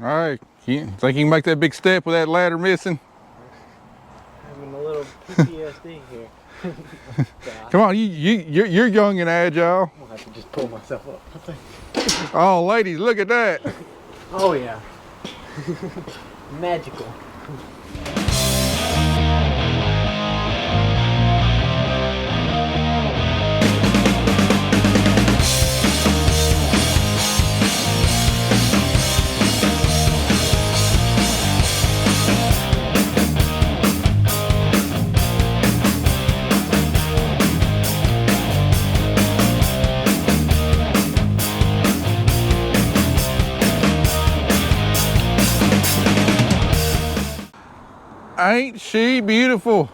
All right, you think you can make that big step with that ladder missing? Having a little PTSD here. Come on, you're young and agile. I'll have to just pull myself up, I think. Oh, ladies, look at that. Oh yeah. Magical. Ain't she beautiful?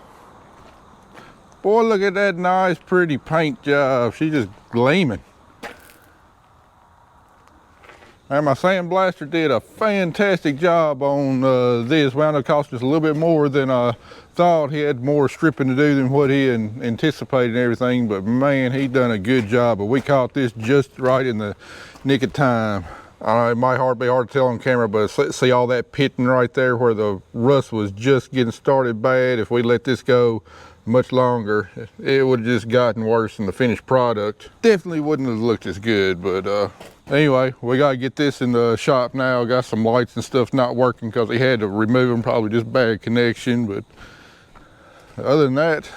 Boy, look at that nice, pretty paint job. She's just gleaming. And my sandblaster did a fantastic job on this. Wound up costing us a little bit more than I thought. He had more stripping to do than what he had anticipated and everything, but man, he done a good job. But we caught this just right in the nick of time. It might be hard to tell on camera, but see all that pitting right there where the rust was just getting started bad. If we let this go much longer, it would have just gotten worse than the finished product. Definitely wouldn't have looked as good, but anyway, we got to get this in the shop now. Got some lights and stuff not working because he had to remove them, probably just bad connection, but other than that,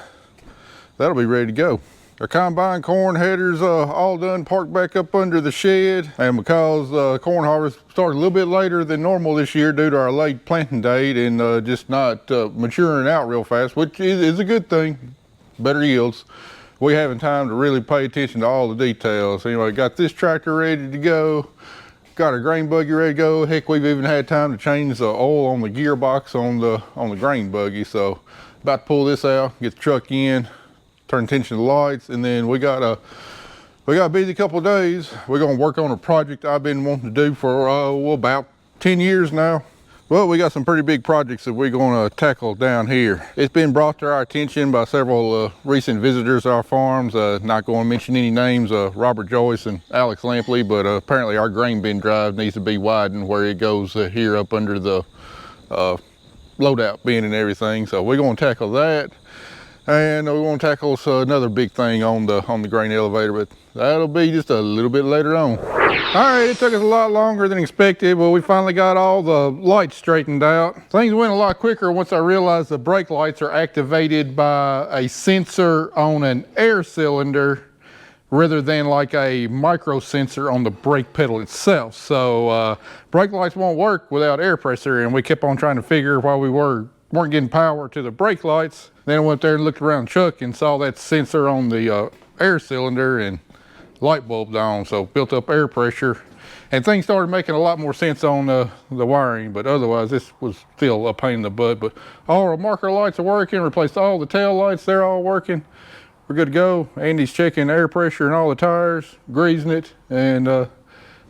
that'll be ready to go. Our combine corn headers all done, parked back up under the shed. And because corn harvest started a little bit later than normal this year due to our late planting date and just not maturing out real fast, which is a good thing, better yields, we having time to really pay attention to all the details. Anyway, got this tractor ready to go. Got our grain buggy ready to go. Heck, we've even had time to change the oil on the gearbox on the grain buggy. So about to pull this out, get the truck in, turn attention to the lights, and then we got a busy couple of days. We're gonna work on a project I've been wanting to do for about 10 years now. Well, we got some pretty big projects that we're gonna tackle down here. It's been brought to our attention by several recent visitors to our farms. Not going to mention any names, Robert Joyce and Alex Lampley, but apparently our grain bin drive needs to be widened where it goes here up under the loadout bin and everything. So we're gonna tackle that. And we want to tackle another big thing on the grain elevator, but that'll be just a little bit later on. All right, it took us a lot longer than expected, but we finally got all the lights straightened out. Things went a lot quicker once I realized the brake lights are activated by a sensor on an air cylinder rather than like a micro sensor on the brake pedal itself. So brake lights won't work without air pressure, and we kept on trying to figure why we weren't getting power to the brake lights. Then I went there and looked around the truck and saw that sensor on the air cylinder and light bulbs on, so built up air pressure. And things started making a lot more sense on the wiring, but otherwise this was still a pain in the butt. But all our marker lights are working, replaced all the tail lights, they're all working. We're good to go. Andy's checking air pressure in all the tires, greasing it, and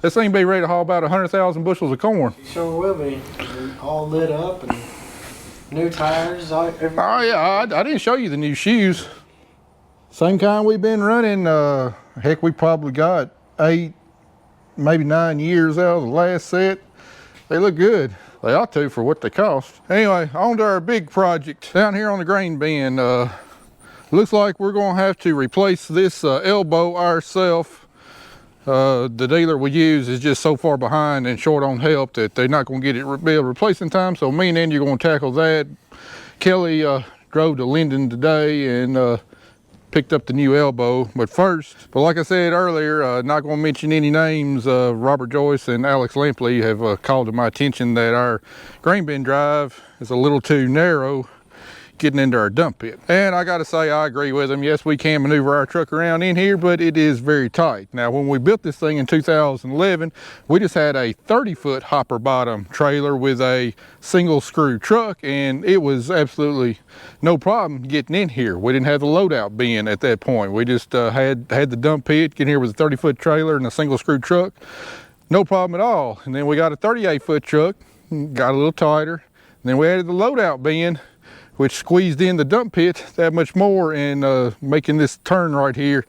this thing be ready to haul about 100,000 bushels of corn. Sure will be. All lit up and new tires, everything. Oh yeah, I didn't show you the new shoes. Same kind we've been running. Heck, we probably got 8, maybe 9 years out of the last set. They look good. They ought to for what they cost. Anyway, on to our big project down here on the grain bin. Looks like we're gonna have to replace this elbow ourselves. The dealer we use is just so far behind and short on help that they're not going to get it be able to replace in time. So me and Andy are going to tackle that. Kelly drove to Linden today and picked up the new elbow. But like I said earlier, not going to mention any names. Robert Joyce and Alex Lampley have called to my attention that our grain bin drive is a little too narrow getting into our dump pit. And I gotta say, I agree with them. Yes, we can maneuver our truck around in here, but it is very tight. Now, when we built this thing in 2011, we just had a 30-foot hopper bottom trailer with a single screw truck, and it was absolutely no problem getting in here. We didn't have the loadout bin at that point. We just had the dump pit, get here with a 30-foot trailer and a single screw truck. No problem at all. And then we got a 38-foot truck, got a little tighter. And then we added the loadout bin, which squeezed in the dump pit that much more, and, making this turn right here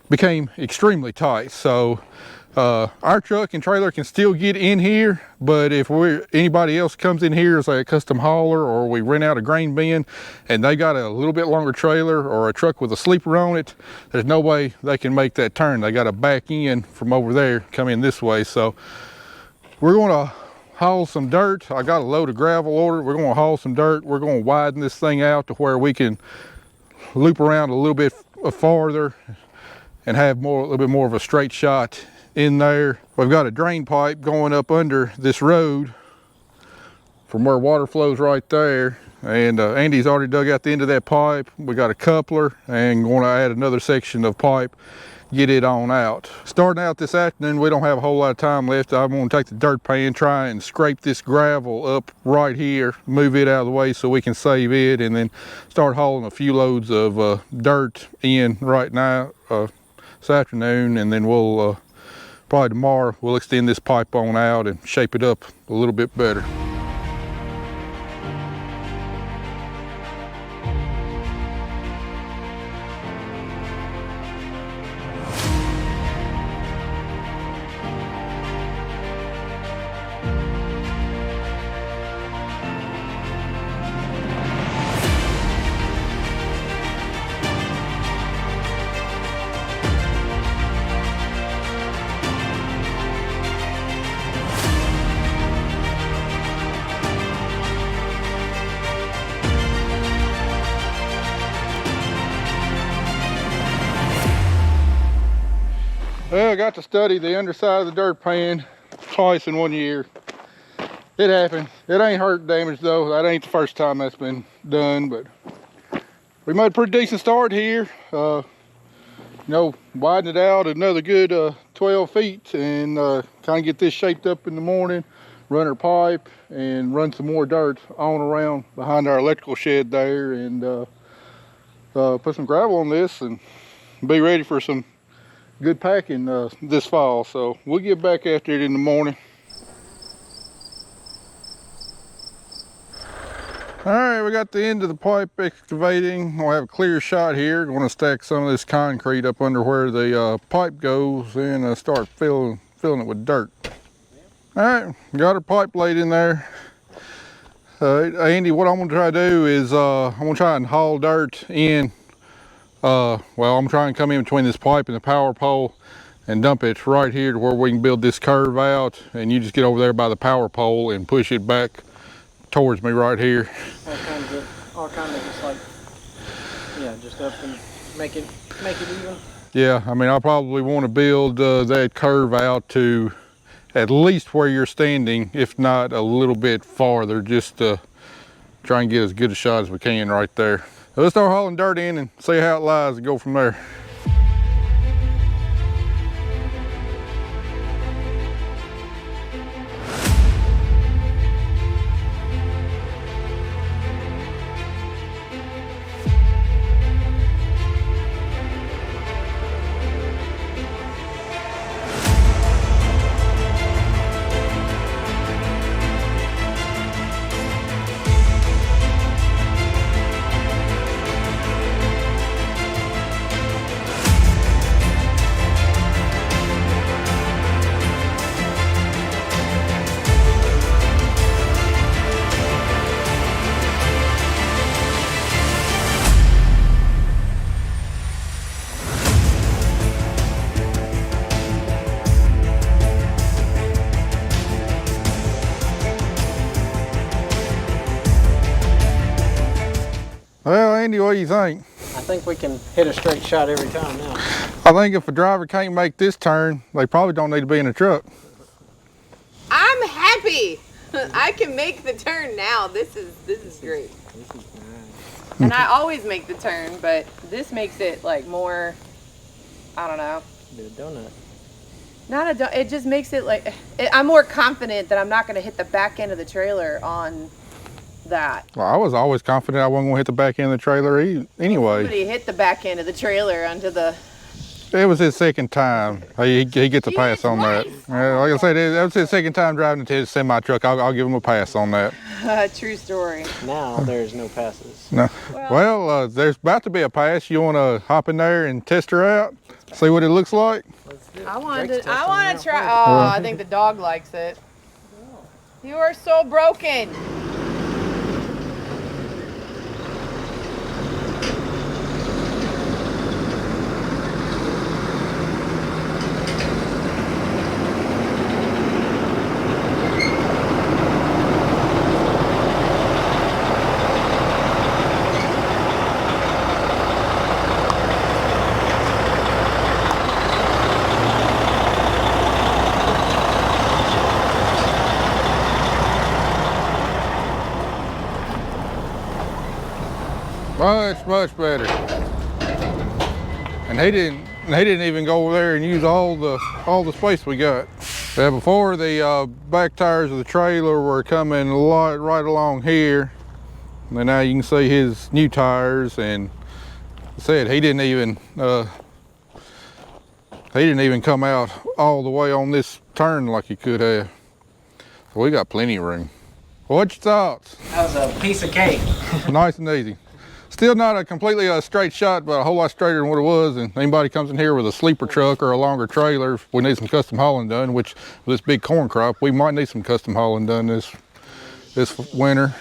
became extremely tight. So Our truck and trailer can still get in here, but if anybody else comes in here as a custom hauler, or we rent out a grain bin and they got a little bit longer trailer or a truck with a sleeper on it, there's no way they can make that turn. They got to back in from over there, come in this way. So we're going to haul some dirt. I got a load of gravel ordered. We're going to haul some dirt. We're going to widen this thing out to where we can loop around a little bit farther and have a little bit more of a straight shot in there. We've got a drain pipe going up under this road from where water flows right there, and Andy's already dug out the end of that pipe. We got a coupler and going to add another section of pipe, get it on out. Starting out this afternoon, we don't have a whole lot of time left. I'm going to take the dirt pan, try and scrape this gravel up right here, move it out of the way so we can save it, and then start hauling a few loads of dirt in right now this afternoon, and then we'll probably tomorrow we'll extend this pipe on out and shape it up a little bit better. Well, I got to study the underside of the dirt pan twice in 1 year. It happened. It ain't hurt damage though. That ain't the first time that's been done, but we made a pretty decent start here. You know, widen it out another good 12 feet and kind of get this shaped up in the morning, run our pipe and run some more dirt on around behind our electrical shed there, and put some gravel on this and be ready for some good packing this fall. So we'll get back after it in the morning. All right, we got the end of the pipe excavating. We'll have a clear shot here. Going to stack some of this concrete up under where the pipe goes and start filling it with dirt. All right, got our pipe laid in there. Andy, what I'm going to try to do is I'm going to try and haul dirt in. Well, I'm trying to come in between this pipe and the power pole and dump it right here to where we can build this curve out, and you just get over there by the power pole and push it back towards me right here. All kinds of just like, yeah, just up and make it even. Yeah, I mean, I probably want to build that curve out to at least where you're standing, if not a little bit farther, just to try and get as good a shot as we can right there. So let's start hauling dirt in and see how it lies and go from there. Well, Andy, what do you think? I think we can hit a straight shot every time now. I think if a driver can't make this turn, they probably don't need to be in a truck. I'm happy. I can make the turn now. This is great. This is nice. And I always make the turn, but this makes it like more, I don't know. Do a donut. Not a it just makes it like, I'm more confident that I'm not going to hit the back end of the trailer on that. Well, I was always confident I wasn't going to hit the back end of the trailer anyway. Somebody hit the back end of the trailer onto the... It was his second time. He gets a pass on that. Like I said, that was his second time driving to his semi-truck. I'll give him a pass on that. True story. Now there's no passes. No. Well, there's about to be a pass. You want to hop in there and test her out? See what it looks like? Let's I want to try. Oh, I think the dog likes it. You are so broken. Much better. And he didn't even go over there and use all the space we got. Yeah, before the back tires of the trailer were coming right along here. And now you can see his new tires, and I said he didn't even come out all the way on this turn like he could have. So we got plenty of room. What's your thoughts? That was a piece of cake. Nice and easy. Still not a completely straight shot, but a whole lot straighter than what it was. And anybody comes in here with a sleeper truck or a longer trailer, if we need some custom hauling done, which with this big corn crop, we might need some custom hauling done this winter.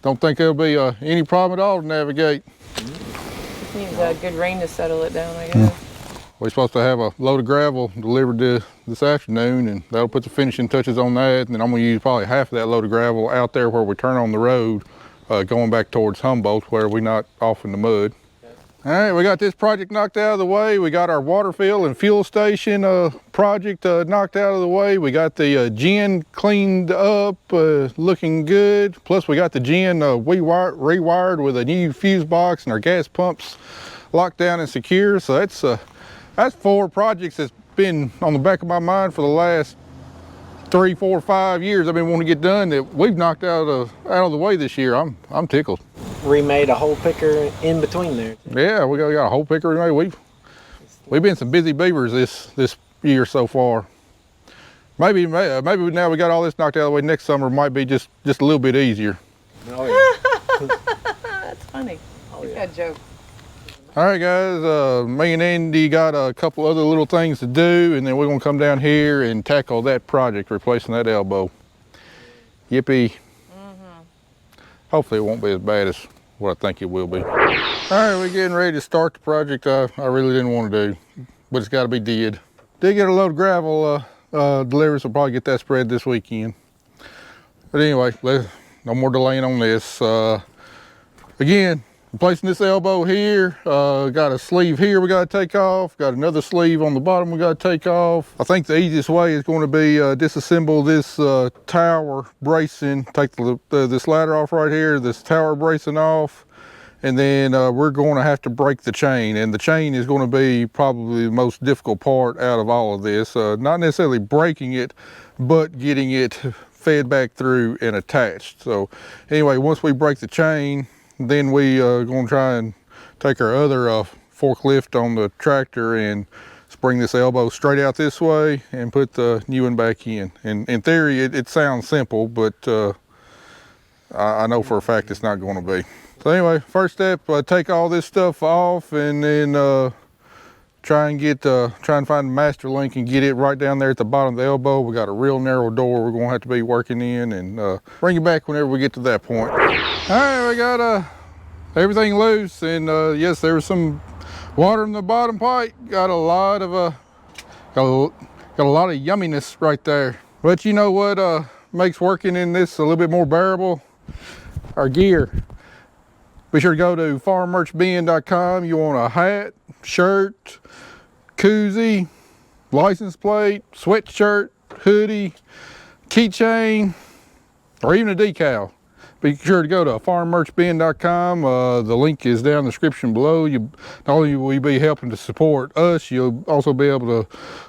Don't think it'll be any problem at all to navigate. Just needs good rain to settle it down, I guess. We're supposed to have a load of gravel delivered this afternoon, and that'll put the finishing touches on that. And then I'm gonna use probably half of that load of gravel out there where we turn on the road, going back towards Humboldt where we're not off in the mud. All right, we got this project knocked out of the way. We got our water fill and fuel station project knocked out of the way. We got the gen cleaned up, looking good. Plus we got the gen rewired with a new fuse box, and our gas pumps locked down and secure. So that's 4 projects that's been on the back of my mind for the last 3, 4, 5 years. I've been wanting to get done that we've knocked out of the way this year. I'm tickled. Remade a whole picker in between there. Yeah, we got a whole picker remade. We've been some busy beavers this year so far. Maybe now we got all this knocked out of the way. Next summer might be just a little bit easier. Oh yeah. That's funny. He's got a joke. All right, guys, me and Andy got a couple other little things to do, and then we're gonna come down here and tackle that project, replacing that elbow. Yippee. Hopefully it won't be as bad as what I think it will be. All right, we're getting ready to start the project I really didn't want to do, but it's gotta be did. Did get a load of gravel delivered, so we'll probably get that spread this weekend. But anyway, no more delaying on this. Again, replacing this elbow here, got a sleeve here we got to take off, got another sleeve on the bottom we got to take off. I think the easiest way is going to be disassemble this tower bracing, take this ladder off right here, this tower bracing off, and then we're going to have to break the chain, and the chain is going to be probably the most difficult part out of all of this. Not necessarily breaking it, but getting it fed back through and attached. So anyway, once we break the chain, then we gonna try and take our other forklift on the tractor and spring this elbow straight out this way and put the new one back in. And in theory, it sounds simple, but I know for a fact it's not gonna be. So anyway, first step, take all this stuff off, and then try and find the master link and get it right down there at the bottom of the elbow. We got a real narrow door we're gonna have to be working in, and bring it back whenever we get to that point. All right, we got everything loose, and yes, there was some water in the bottom pipe. Got a lot of yumminess right there. But you know what makes working in this a little bit more bearable? Our gear. Be sure to go to farmmerchbin.com. You want a hat, shirt, koozie, license plate, sweatshirt, hoodie, keychain, or even a decal. Be sure to go to farmmerchbin.com. The link is down in the description below. Not only will you be helping to support us, you'll also be able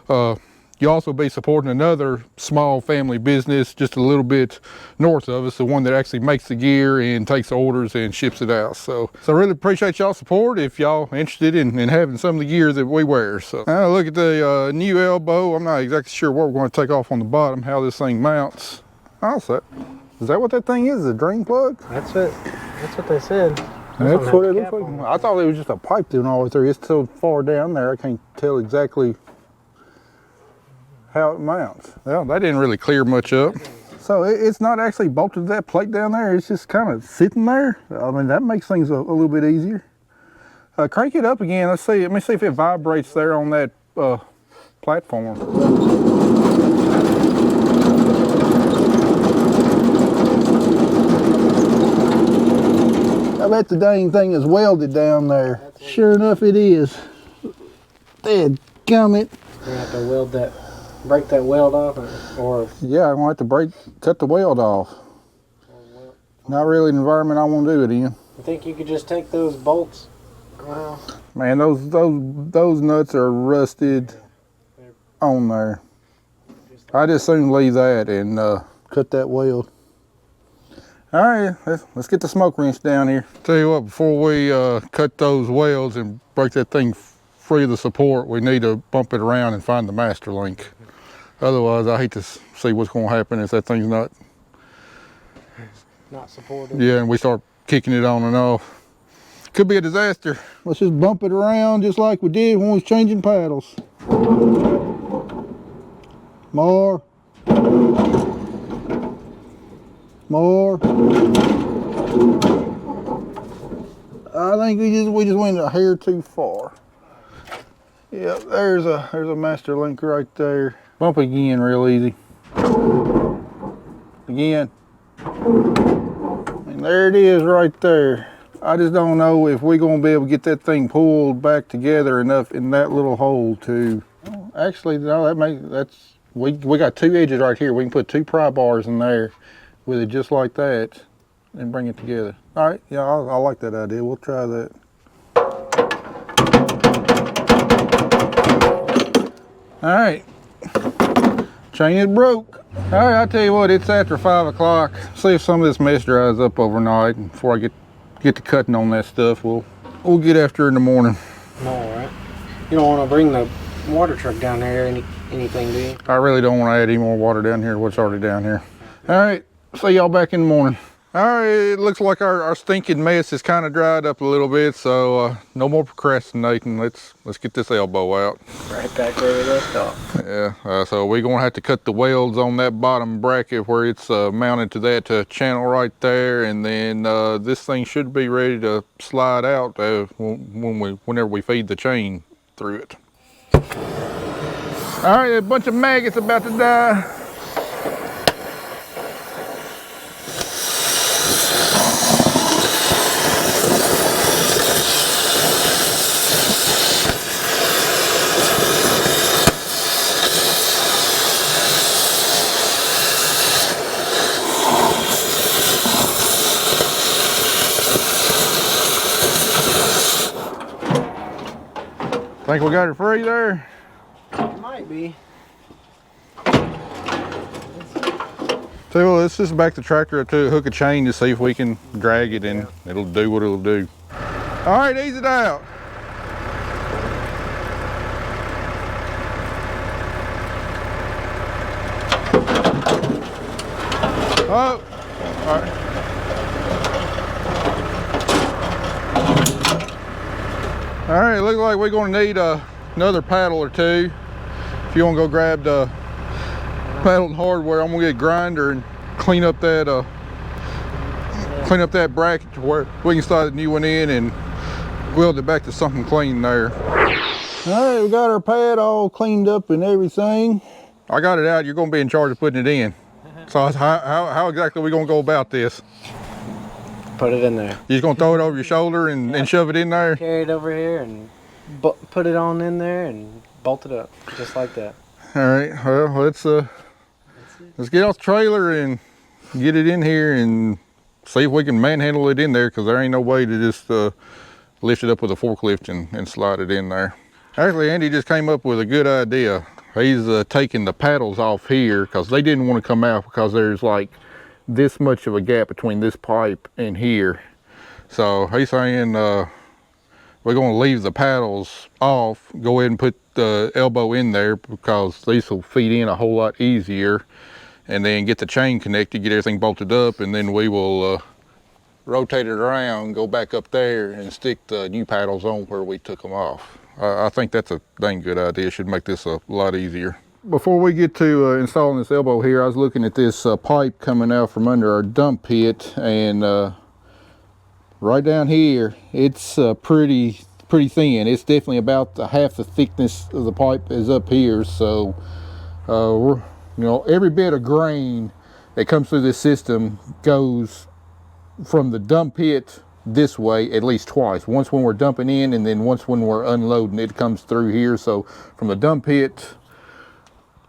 to be supporting another small family business just a little bit north of us, the one that actually makes the gear and takes orders and ships it out. So I really appreciate y'all's support if y'all interested in having some of the gear that we wear. So now look at the new elbow. I'm not exactly sure what we're going to take off on the bottom, how this thing mounts. Also, is that what that thing is, a drain plug? That's it. That's what they said. That's what it looks like. I thought it was just a pipe doing all the way through. It's so far down there, I can't tell exactly how it mounts. Well, that didn't really clear much up. So it's not actually bolted to that plate down there. It's just kind of sitting there. I mean, that makes things a little bit easier. Crank it up again. Let's see. Let me see if it vibrates there on that platform. I bet the dang thing is welded down there. Sure enough, it is. Dead gummit. You're gonna have to weld that, break that weld off, or yeah, I'm gonna have to cut the weld off. Not really an environment I want to do it in. I think you could just take those bolts. Well, man, those nuts are rusted on there. I just soon leave that and cut that weld. All right, let's get the smoke wrench down here. Tell you what, before we cut those welds and break that thing free of the support, we need to bump it around and find the master link. Otherwise, I hate to see what's going to happen if that thing's not supported. Yeah, and we start kicking it on and off. Could be a disaster. Let's just bump it around just like we did when we was changing paddles. More. More. I think we just went a hair too far. Yeah, there's a master link right there. Bump again real easy. Again. And there it is right there. I just don't know if we're gonna be able to get that thing pulled back together enough in that little hole to, actually no, we got two edges right here. We can put two pry bars in there with it just like that and bring it together. All right, yeah, I like that idea. We'll try that. All right, chain is broke. All right, I tell you what, it's after 5 o'clock. See if some of this mess dries up overnight, and before I get to cutting on that stuff, we'll get after it in the morning. All right. You don't want to bring the water truck down there, anything, do you? I really don't want to add any more water down here to what's already down here. All right, see y'all back in the morning. All right, it looks like our stinking mess has kind of dried up a little bit, so no more procrastinating. Let's get this elbow out. Right back where we left off. Yeah, so we're gonna have to cut the welds on that bottom bracket where it's mounted to that channel right there, and then this thing should be ready to slide out whenever we feed the chain through it. All right, a bunch of maggots about to die. Think we got it free there? It might be. So well, let's just back the tractor up to hook a chain to see if we can drag it and it'll do what it'll do. All right, ease it out. Oh, all right. All right, looks like we're gonna need another paddle or two. If you wanna go grab the paddle and hardware, I'm gonna get a grinder and clean up that bracket to where we can slide the new one in and weld it back to something clean there. All right, we got our pad all cleaned up and everything. I got it out. You're gonna be in charge of putting it in. So how exactly are we gonna go about this? Put it in there. You just gonna throw it over your shoulder and shove it in there? Carry it over here and put it on in there and bolt it up, just like that. All right, well, let's get off the trailer and get it in here and see if we can manhandle it in there, because there ain't no way to just lift it up with a forklift and slide it in there. Actually, Andy just came up with a good idea. He's taking the paddles off here because they didn't want to come out because there's like this much of a gap between this pipe and here. So he's saying we're going to leave the paddles off, go ahead and put the elbow in there because these will feed in a whole lot easier, and then get the chain connected, get everything bolted up, and then we will rotate it around, go back up there and stick the new paddles on where we took them off. I think that's a dang good idea. Should make this a lot easier. before we get to installing this elbow here, I was looking at this pipe coming out from under our dump pit, and right down here, it's pretty thin. It's definitely about half the thickness of the pipe is up here. So we're, every bit of grain that comes through this system goes from the dump pit this way at least twice. Once when we're dumping in, and then once when we're unloading, it comes through here. So from the dump pit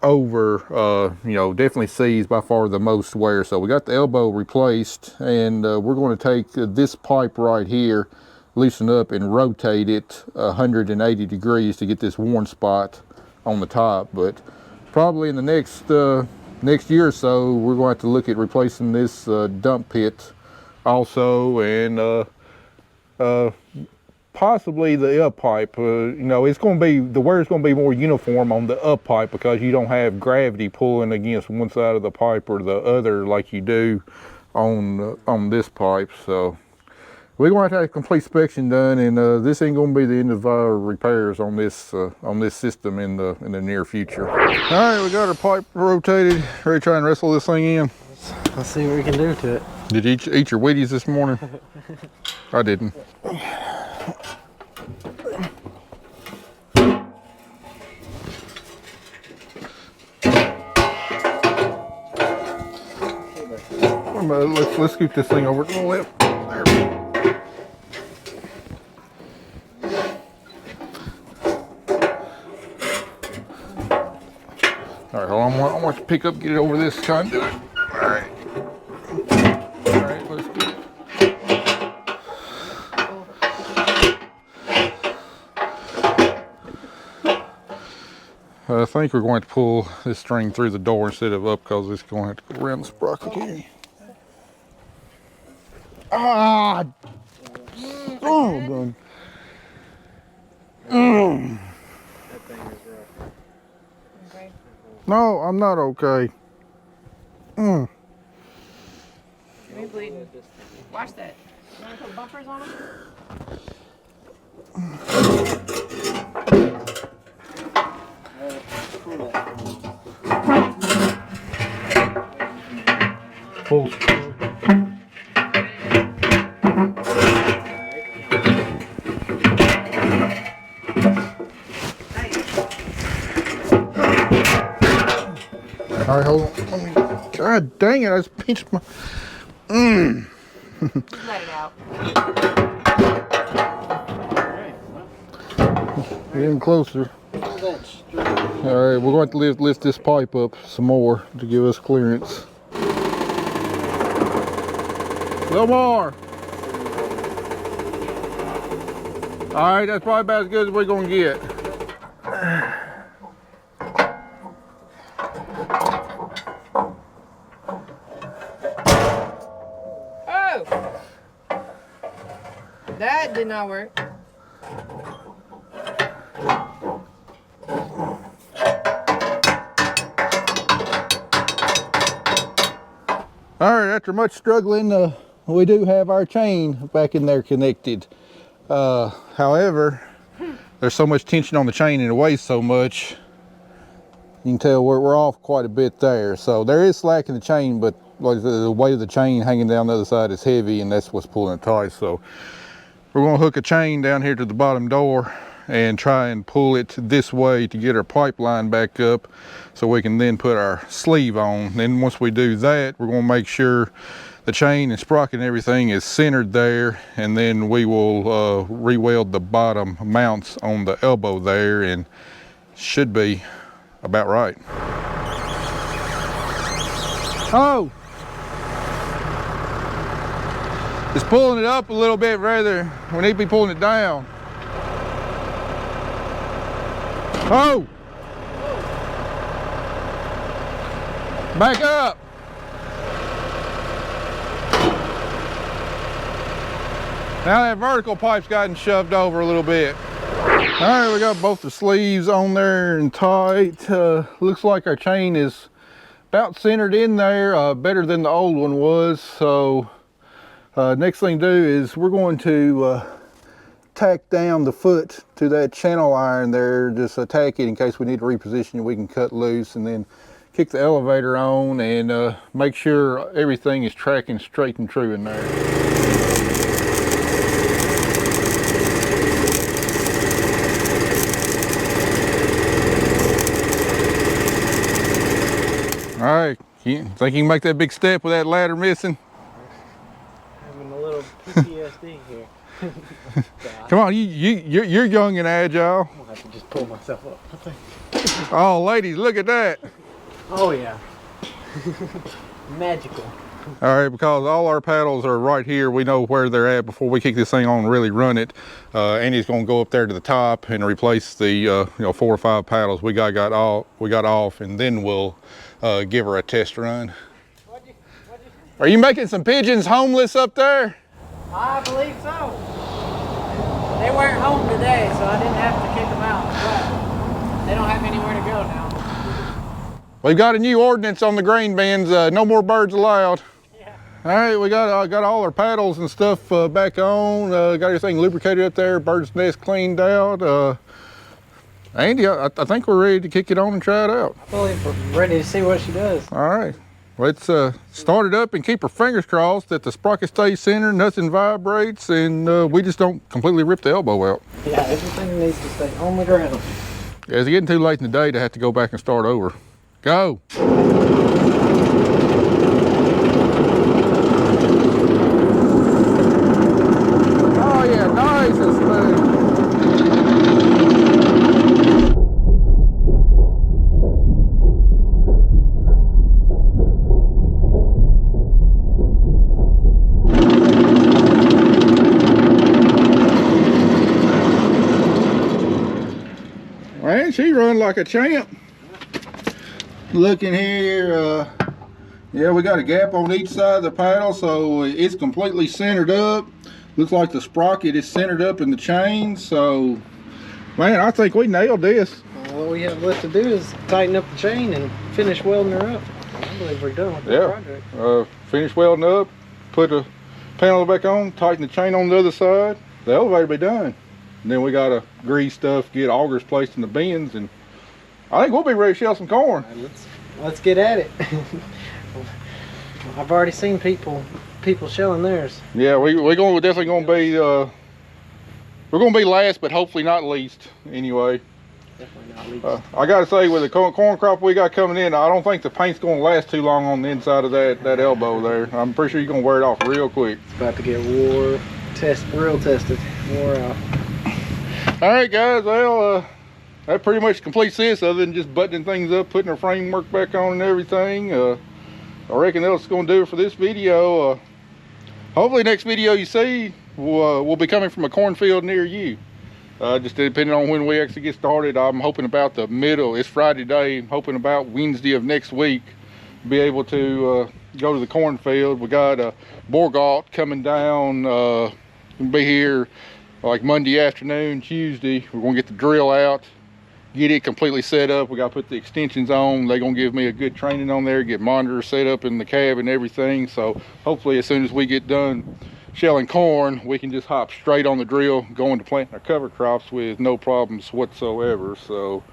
over, definitely sees by far the most wear. So we got the elbow replaced, and we're going to take this pipe right here, loosen up and rotate it 180 degrees to get this worn spot on the top. But probably in the next year or so, we're going to have to look at replacing this dump pit also, and possibly the up pipe. It's going to be, the wear is going to be more uniform on the up pipe because you don't have gravity pulling against one side of the pipe or the other like you do on this pipe. So we're going to have a complete inspection done, and this ain't going to be the end of our repairs on this system in the near future. All right, we got our pipe rotated, ready to try and wrestle this thing in. Let's see what we can do to it. Did you eat your Wheaties this morning? I didn't. Let's scoop this thing over to the left. There we go. All right, hold on. I want to pick up, get it over this conduit. All right. All right, let's do it. I think we're going to pull this string through the door instead of up, because it's going to have to go around the sprocket here. Ah! Oh, God. That thing is rough. Okay. No, I'm not okay. Give me bleeding. Watch that. You want to put bumpers on them? Full. All right, hold on. God dang it! I just pinched my. Let it out. Getting closer. All right, we're going to lift this pipe up some more to give us clearance. A little more. All right, that's probably about as good as we're going to get. Oh! That did not work. All right, after much struggling, we do have our chain back in there connected. However, there's so much tension on the chain and it weighs so much, you can tell we're off quite a bit there. So there is slack in the chain, but like the weight of the chain hanging down the other side is heavy, and that's what's pulling it tight. So we're going to hook a chain down here to the bottom door and try and pull it this way to get our pipeline back up, so we can then put our sleeve on. Then once we do that, we're going to make sure the chain and sprocket and everything is centered there, and then we will re-weld the bottom mounts on the elbow there, and should be about right. Oh! It's pulling it up a little bit rather. We need to be pulling it down. Oh! Back up! Now that vertical pipe's gotten shoved over a little bit. All right, we got both the sleeves on there and tight. Looks like our chain is about centered in there, better than the old one was. So next thing to do is we're going to tack down the foot to that channel iron there, just tack it in case we need to reposition it, we can cut loose, and then kick the elevator on and make sure everything is tracking straight and true in there. All right, think you can make that big step with that ladder missing? Having a little PTSD here. Come on, you're young and agile. I'll have to just pull myself up, I think. Oh, ladies, look at that. Oh yeah. Magical. All right, because all our paddles are right here, we know where they're at before we kick this thing on and really run it. Andy's going to go up there to the top and replace the 4 or 5 paddles we got off, and then we'll give her a test run. Are you making some pigeons homeless up there? I believe so. They weren't home today, so I didn't have to kick them out, but they don't have anywhere to go now. We've got a new ordinance on the grain bins, no more birds allowed. Yeah. All right, we got all our paddles and stuff back on, got everything lubricated up there, bird's nest cleaned out. Andy, I think we're ready to kick it on and try it out. I believe we're ready to see what she does. All right, let's start it up and keep our fingers crossed that the sprocket stays centered, nothing vibrates, and we just don't completely rip the elbow out. Yeah, everything needs to stay on the ground. Yeah, it's getting too late in the day to have to go back and start over. Go. Oh yeah, nice and smooth. Man, she run like a champ. Looking here, yeah, we got a gap on each side of the paddle, so it's completely centered up. Looks like the sprocket is centered up in the chain, so man, I think we nailed this. All we have left to do is tighten up the chain and finish welding her up. I believe we're done with the project. Finish welding up, put the panel back on, tighten the chain on the other side, the elevator will be done. And then we gotta grease stuff, get augers placed in the bins, and I think we'll be ready to shell some corn. Let's get at it. I've already seen people shelling theirs. Yeah, we're definitely gonna be we're gonna be last, but hopefully not least. Anyway, Definitely not least. I gotta say, with the corn crop we got coming in, I don't think the paint's gonna last too long on the inside of that elbow there. I'm pretty sure you're gonna wear it off real quick. It's about to get real tested, wore out. All right, guys. Well, that pretty much completes this, other than just buttoning things up, putting our framework back on and everything. I reckon that's going to do it for this video. Hopefully next video you see will be coming from a cornfield near you. Just depending on when we actually get started. I'm hoping about the middle. It's Friday day. I'm hoping about Wednesday of next week be able to go to the cornfield. We got a Borgalt coming down. We'll be here like Monday afternoon, Tuesday. We're going to get the drill out, get it completely set up. We got to put the extensions on. They're going to give me a good training on there, get monitors set up in the cab and everything. So hopefully as soon as we get done shelling corn, we can just hop straight on the drill, go into planting our cover crops with no problems whatsoever. So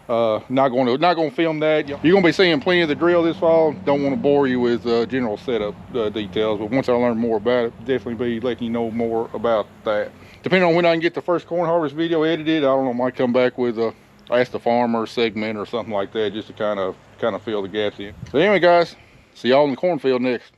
not going to film that. You're going to be seeing plenty of the drill this fall. Don't want to bore you with general setup details, but once I learn more about it, definitely be letting you know more about that. Depending on when I can get the first corn harvest video edited, I don't know, might come back with a Ask the Farmer segment or something like that, just to kind of fill the gaps in. So anyway, guys, see y'all in the cornfield next.